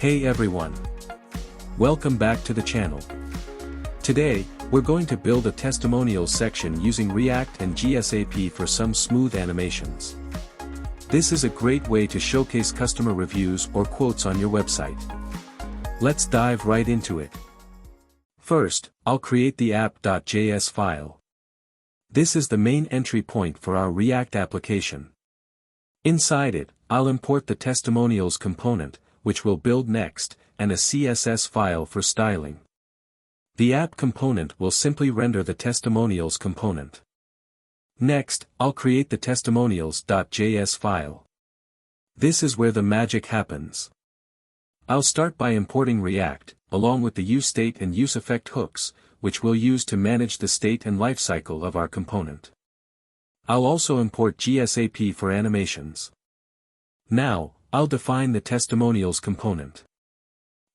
Hey everyone! Welcome back to the channel. Today, we're going to build a testimonials section using React and GSAP for some smooth animations. This is a great way to showcase customer reviews or quotes on your website. Let's dive right into it. First, I'll create the app.js file. This is the main entry point for our React application. Inside it, I'll import the testimonials component, which we'll build next, and a CSS file for styling. The app component will simply render the testimonials component. Next, I'll create the testimonials.js file. This is where the magic happens. I'll start by importing React, along with the useState and useEffect hooks, which we'll use to manage the state and lifecycle of our component. I'll also import GSAP for animations. Now, I'll define the testimonials component.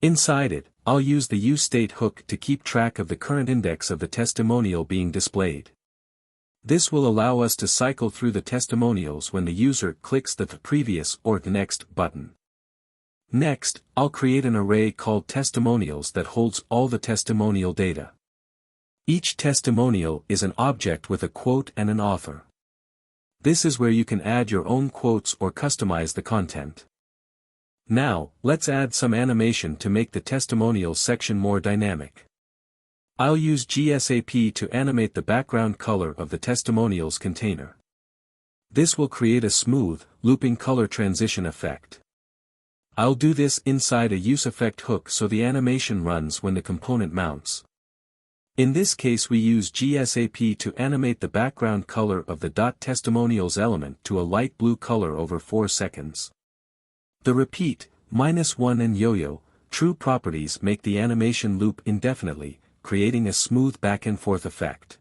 Inside it, I'll use the useState hook to keep track of the current index of the testimonial being displayed. This will allow us to cycle through the testimonials when the user clicks the previous or next button. Next, I'll create an array called testimonials that holds all the testimonial data. Each testimonial is an object with a quote and an author. This is where you can add your own quotes or customize the content. Now, let's add some animation to make the testimonials section more dynamic. I'll use GSAP to animate the background color of the testimonials container. This will create a smooth, looping color transition effect. I'll do this inside a useEffect hook so the animation runs when the component mounts. In this case we use GSAP to animate the background color of the .testimonials element to a light blue color over 4 seconds. The repeat, -1 and yo-yo, true properties make the animation loop indefinitely, creating a smooth back-and-forth effect.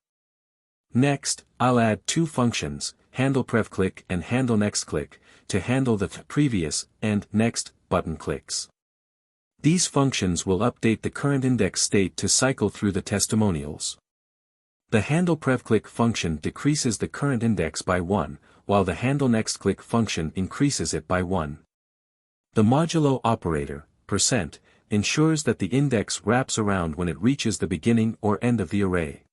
Next, I'll add two functions, handlePrevClick and handleNextClick, to handle the previous and next button clicks. These functions will update the current index state to cycle through the testimonials. The handlePrevClick function decreases the current index by 1, while the handleNextClick function increases it by 1. The modulo operator, %, ensures that the index wraps around when it reaches the beginning or end of the array.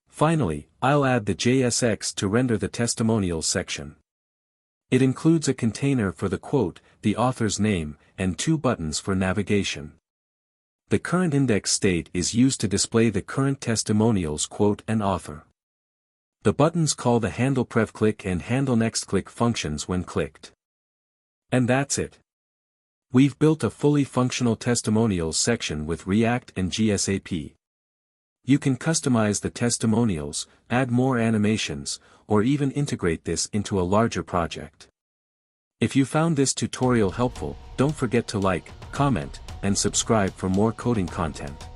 Finally, I'll add the JSX to render the testimonials section. It includes a container for the quote, the author's name, and 2 buttons for navigation. The current index state is used to display the current testimonials quote and author. The buttons call the handlePrevClick and handleNextClick functions when clicked. And that's it. We've built a fully functional testimonials section with React and GSAP. You can customize the testimonials, add more animations, or even integrate this into a larger project. If you found this tutorial helpful, don't forget to like, comment, and subscribe for more coding content.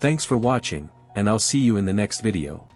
Thanks for watching, and I'll see you in the next video.